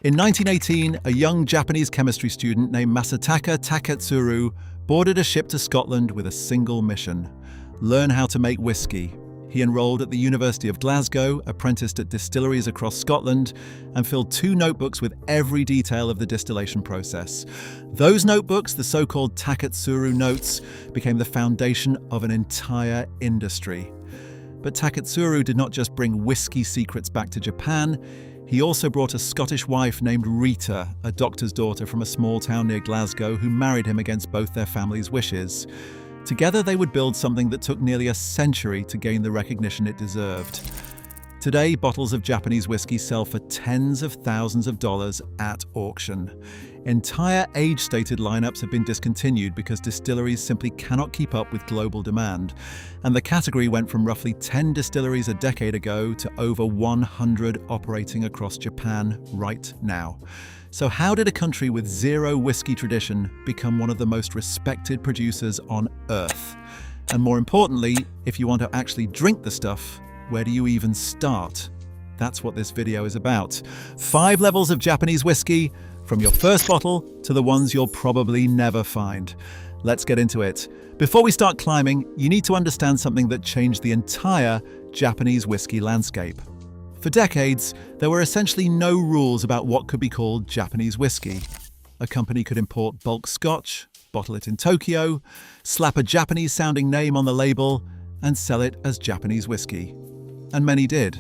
In 1918, a young Japanese chemistry student named Masataka Taketsuru boarded a ship to Scotland with a single mission: learn how to make whiskey. He enrolled at the University of Glasgow, apprenticed at distilleries across Scotland, and filled 2 notebooks with every detail of the distillation process. Those notebooks, the so-called Taketsuru notes, became the foundation of an entire industry. But Taketsuru did not just bring whiskey secrets back to Japan. He also brought a Scottish wife named Rita, a doctor's daughter from a small town near Glasgow, who married him against both their families' wishes. Together they would build something that took nearly a century to gain the recognition it deserved. Today, bottles of Japanese whiskey sell for tens of thousands of dollars at auction. Entire age-stated lineups have been discontinued because distilleries simply cannot keep up with global demand, and the category went from roughly 10 distilleries a decade ago to over 100 operating across Japan right now. So how did a country with zero whiskey tradition become one of the most respected producers on Earth? And more importantly, if you want to actually drink the stuff, where do you even start? That's what this video is about. 5 levels of Japanese whiskey, from your first bottle to the ones you'll probably never find. Let's get into it. Before we start climbing, you need to understand something that changed the entire Japanese whiskey landscape. For decades, there were essentially no rules about what could be called Japanese whiskey. A company could import bulk scotch, bottle it in Tokyo, slap a Japanese-sounding name on the label, and sell it as Japanese whiskey. And many did.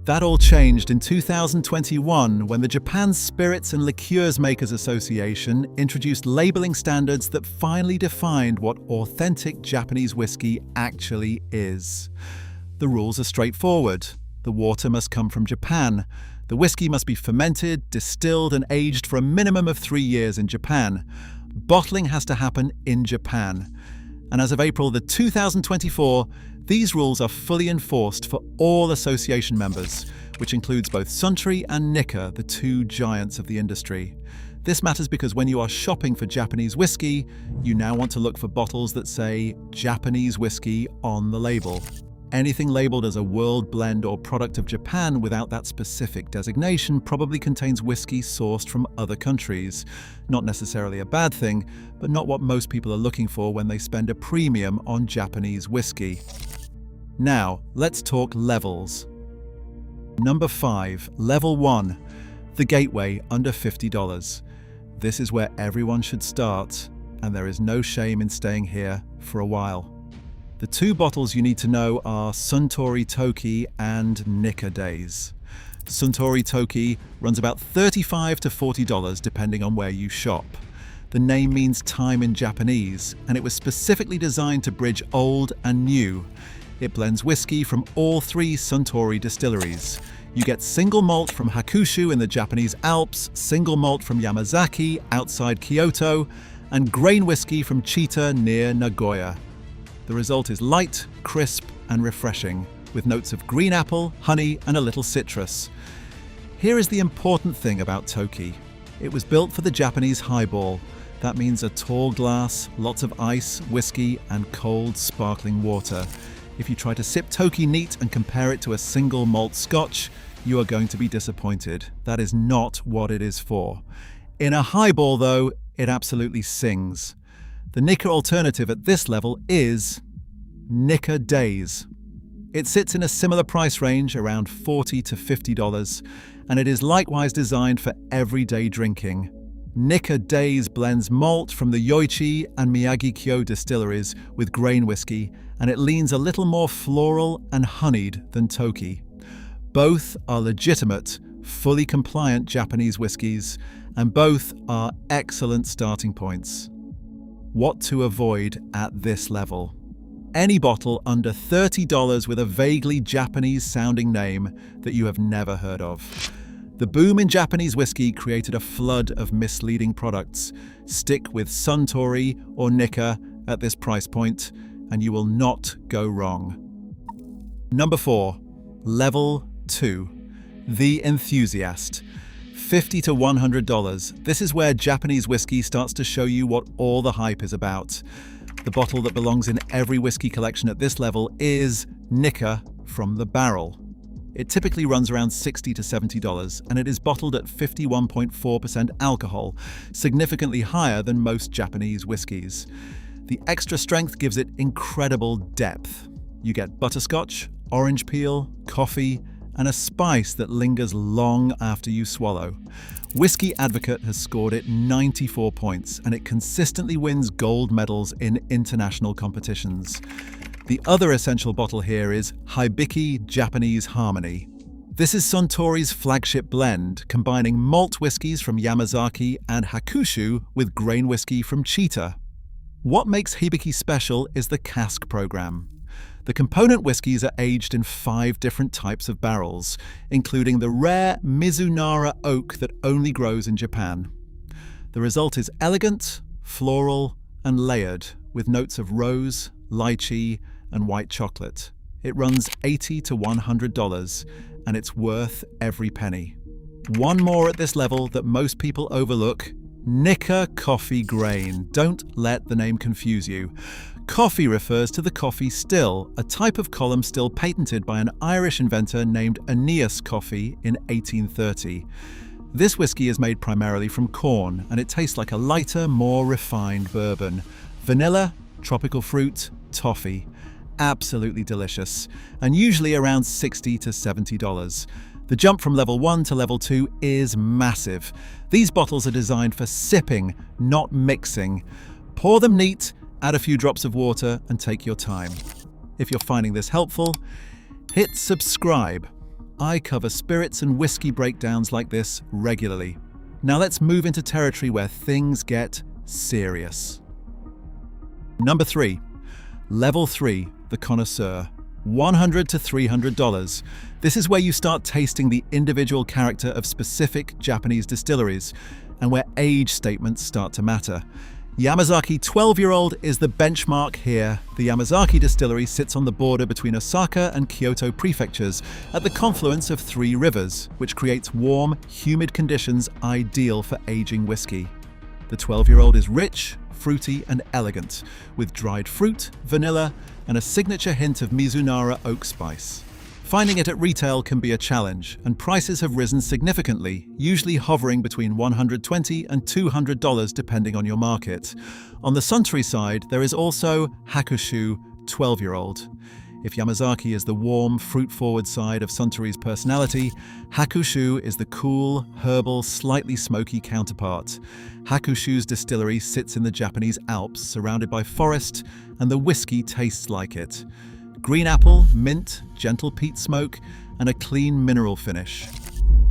That all changed in 2021 when the Japan Spirits and Liqueurs Makers Association introduced labeling standards that finally defined what authentic Japanese whiskey actually is. The rules are straightforward. The water must come from Japan. The whiskey must be fermented, distilled, and aged for a minimum of 3 years in Japan. Bottling has to happen in Japan. And as of April 2024, these rules are fully enforced for all association members, which includes both Suntory and Nikka, the 2 giants of the industry. This matters because when you are shopping for Japanese whiskey, you now want to look for bottles that say Japanese whiskey on the label. Anything labeled as a world blend or product of Japan without that specific designation probably contains whiskey sourced from other countries. Not necessarily a bad thing, but not what most people are looking for when they spend a premium on Japanese whiskey. Now, let's talk levels. Number 5, Level 1, the gateway under $50. This is where everyone should start, and there is no shame in staying here for a while. The 2 bottles you need to know are Suntory Toki and Nikka Days. Suntory Toki runs about $35 to $40 depending on where you shop. The name means time in Japanese, and it was specifically designed to bridge old and new. It blends whiskey from all 3 Suntory distilleries. You get single malt from Hakushu in the Japanese Alps, single malt from Yamazaki outside Kyoto, and grain whiskey from Chita near Nagoya. The result is light, crisp, and refreshing, with notes of green apple, honey, and a little citrus. Here is the important thing about Toki. It was built for the Japanese highball. That means a tall glass, lots of ice, whiskey, and cold, sparkling water. If you try to sip Toki neat and compare it to a single malt scotch, you are going to be disappointed. That is not what it is for. In a highball, though, it absolutely sings. The Nikka alternative at this level is Nikka Days. It sits in a similar price range, around $40 to $50, and it is likewise designed for everyday drinking. Nikka Days blends malt from the Yoichi and Miyagi-Kyo distilleries with grain whiskey, and it leans a little more floral and honeyed than Toki. Both are legitimate, fully compliant Japanese whiskies, and both are excellent starting points. What to avoid at this level? Any bottle under $30 with a vaguely Japanese-sounding name that you have never heard of. The boom in Japanese whiskey created a flood of misleading products. Stick with Suntory or Nikka at this price point, and you will not go wrong. Number 4, Level 2, the Enthusiast. $50 to $100. This is where Japanese whiskey starts to show you what all the hype is about. The bottle that belongs in every whiskey collection at this level is Nikka from the barrel. It typically runs around $60 to $70, and it is bottled at 51.4% alcohol, significantly higher than most Japanese whiskies. The extra strength gives it incredible depth. You get butterscotch, orange peel, coffee, and a spice that lingers long after you swallow. Whiskey Advocate has scored it 94 points, and it consistently wins gold medals in international competitions. The other essential bottle here is Hibiki Japanese Harmony. This is Suntory's flagship blend, combining malt whiskies from Yamazaki and Hakushu with grain whiskey from Chita. What makes Hibiki special is the cask program. The component whiskies are aged in 5 different types of barrels, including the rare Mizunara oak that only grows in Japan. The result is elegant, floral, and layered, with notes of rose, lychee, and white chocolate. It runs $80 to $100, and it's worth every penny. One more at this level that most people overlook: Nikka coffee grain. Don't let the name confuse you. Coffee refers to the coffee still, a type of column still patented by an Irish inventor named Aeneas Coffee in 1830. This whiskey is made primarily from corn, and it tastes like a lighter, more refined bourbon. Vanilla, tropical fruit, toffee. Absolutely delicious, and usually around $60 to $70. The jump from level 1 to level 2 is massive. These bottles are designed for sipping, not mixing. Pour them neat, add a few drops of water, and take your time. If you're finding this helpful, hit subscribe. I cover spirits and whiskey breakdowns like this regularly. Now let's move into territory where things get serious. Number 3. Level 3, the connoisseur. $100 to $300. This is where you start tasting the individual character of specific Japanese distilleries, and where age statements start to matter. Yamazaki 12-year-old is the benchmark here. The Yamazaki distillery sits on the border between Osaka and Kyoto prefectures, at the confluence of 3 rivers, which creates warm, humid conditions ideal for aging whiskey. The 12-year-old is rich, fruity, and elegant, with dried fruit, vanilla, and a signature hint of Mizunara oak spice. Finding it at retail can be a challenge, and prices have risen significantly, usually hovering between $120 and $200 depending on your market. On the Suntory side, there is also Hakushu 12-year-old. If Yamazaki is the warm, fruit-forward side of Suntory's personality, Hakushu is the cool, herbal, slightly smoky counterpart. Hakushu's distillery sits in the Japanese Alps, surrounded by forest, and the whiskey tastes like it. Green apple, mint, gentle peat smoke, and a clean mineral finish.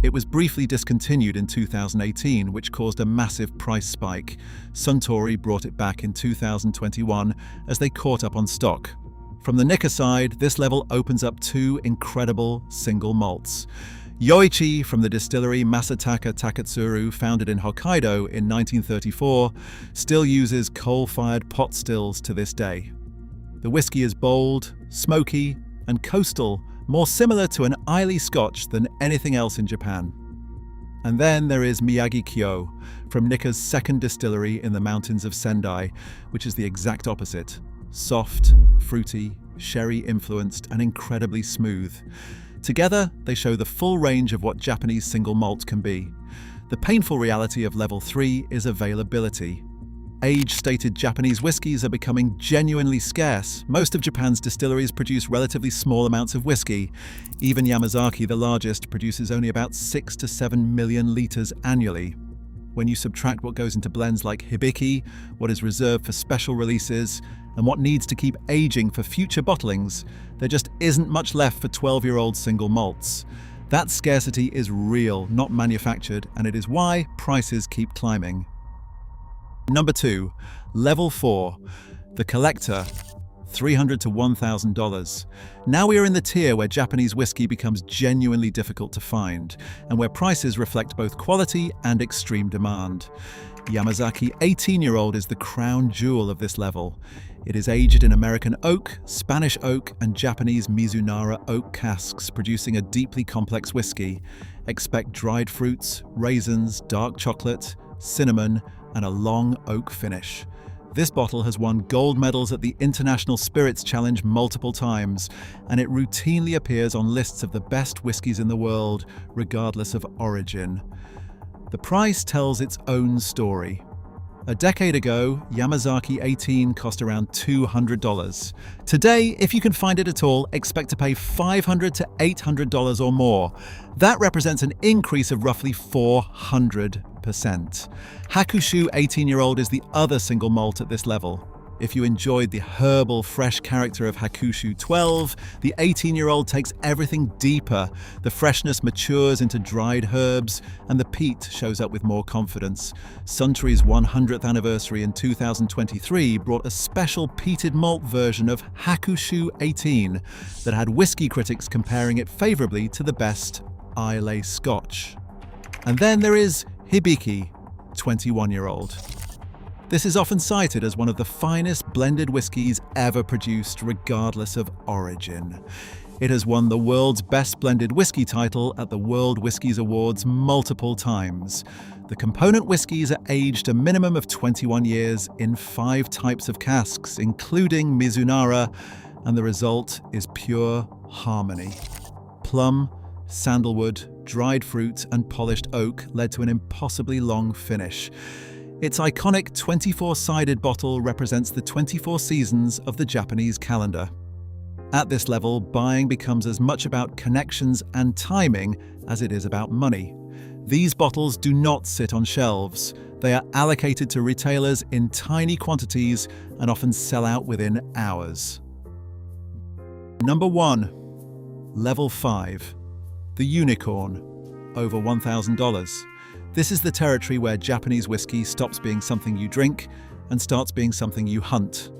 It was briefly discontinued in 2018, which caused a massive price spike. Suntory brought it back in 2021 as they caught up on stock. From the Nikka side, this level opens up 2 incredible single malts. Yoichi from the distillery Masataka Taketsuru, founded in Hokkaido in 1934, still uses coal-fired pot stills to this day. The whiskey is bold, smoky, and coastal, more similar to an Islay Scotch than anything else in Japan. And then there is Miyagi-Kyo, from Nikka's second distillery in the mountains of Sendai, which is the exact opposite. Soft, fruity, sherry-influenced, and incredibly smooth. Together, they show the full range of what Japanese single malt can be. The painful reality of level 3 is availability. Age-stated Japanese whiskies are becoming genuinely scarce. Most of Japan's distilleries produce relatively small amounts of whiskey. Even Yamazaki, the largest, produces only about 6 to 7 million litres annually. When you subtract what goes into blends like Hibiki, what is reserved for special releases, and what needs to keep aging for future bottlings, there just isn't much left for 12-year-old single malts. That scarcity is real, not manufactured, and it is why prices keep climbing. Number 2, Level 4, the collector, $300 to $1,000. Now we are in the tier where Japanese whiskey becomes genuinely difficult to find, and where prices reflect both quality and extreme demand. Yamazaki 18-year-old is the crown jewel of this level. It is aged in American oak, Spanish oak, and Japanese Mizunara oak casks, producing a deeply complex whiskey. Expect dried fruits, raisins, dark chocolate, cinnamon, and a long oak finish. This bottle has won gold medals at the International Spirits Challenge multiple times, and it routinely appears on lists of the best whiskies in the world, regardless of origin. The price tells its own story. A decade ago, Yamazaki 18 cost around $200. Today, if you can find it at all, expect to pay $500 to $800 or more. That represents an increase of roughly 400%. Hakushu 18-year-old is the other single malt at this level. If you enjoyed the herbal, fresh character of Hakushu 12, the 18-year-old takes everything deeper. The freshness matures into dried herbs, and the peat shows up with more confidence. Suntory's 100th anniversary in 2023 brought a special peated malt version of Hakushu 18 that had whiskey critics comparing it favorably to the best Islay Scotch. And then there is Hibiki, 21-year-old. This is often cited as one of the finest blended whiskies ever produced, regardless of origin. It has won the world's best blended whiskey title at the World Whiskies Awards multiple times. The component whiskies are aged a minimum of 21 years in 5 types of casks, including Mizunara, and the result is pure harmony. Plum, sandalwood, dried fruit, and polished oak led to an impossibly long finish. Its iconic 24-sided bottle represents the 24 seasons of the Japanese calendar. At this level, buying becomes as much about connections and timing as it is about money. These bottles do not sit on shelves. They are allocated to retailers in tiny quantities and often sell out within hours. Number 1. Level 5. The Unicorn, over $1,000. This is the territory where Japanese whiskey stops being something you drink and starts being something you hunt.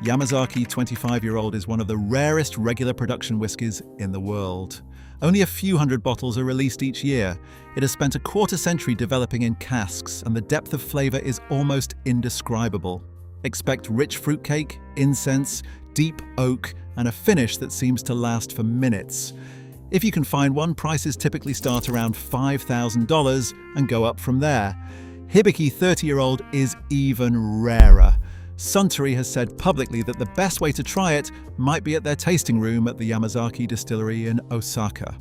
Yamazaki 25-year-old is one of the rarest regular production whiskies in the world. Only a few hundred bottles are released each year. It has spent a quarter-century developing in casks, and the depth of flavor is almost indescribable. Expect rich fruitcake, incense, deep oak, and a finish that seems to last for minutes. If you can find one, prices typically start around $5,000 and go up from there. Hibiki 30-year-old is even rarer. Suntory has said publicly that the best way to try it might be at their tasting room at the Yamazaki distillery in Osaka.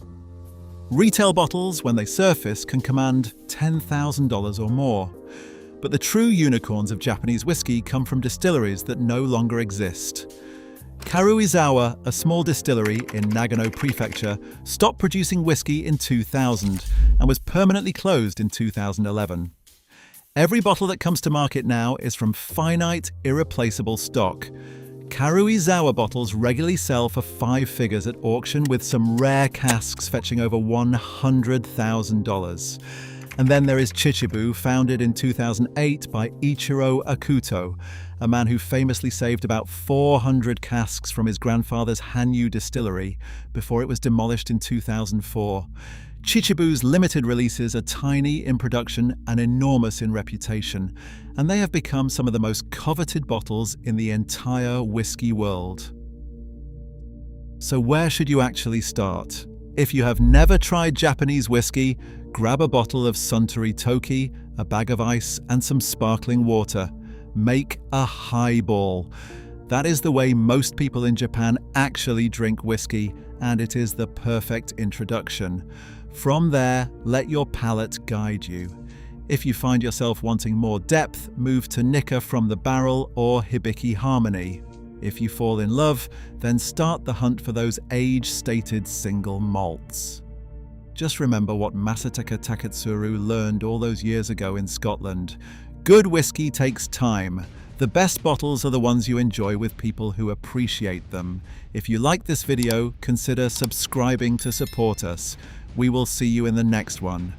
Retail bottles, when they surface, can command $10,000 or more. But the true unicorns of Japanese whiskey come from distilleries that no longer exist. Karuizawa, a small distillery in Nagano Prefecture, stopped producing whiskey in 2000 and was permanently closed in 2011. Every bottle that comes to market now is from finite, irreplaceable stock. Karuizawa bottles regularly sell for 5 figures at auction, with some rare casks fetching over $100,000. And then there is Chichibu, founded in 2008 by Ichiro Akuto, a man who famously saved about 400 casks from his grandfather's Hanyu distillery before it was demolished in 2004. Chichibu's limited releases are tiny in production and enormous in reputation, and they have become some of the most coveted bottles in the entire whiskey world. So where should you actually start? If you have never tried Japanese whiskey, grab a bottle of Suntory Toki, a bag of ice, and some sparkling water. Make a highball. That is the way most people in Japan actually drink whiskey, and it is the perfect introduction. From there, let your palate guide you. If you find yourself wanting more depth, move to Nikka from the barrel or Hibiki Harmony. If you fall in love, then start the hunt for those age-stated single malts. Just remember what Masataka Taketsuru learned all those years ago in Scotland. Good whiskey takes time. The best bottles are the ones you enjoy with people who appreciate them. If you like this video, consider subscribing to support us. We will see you in the next one.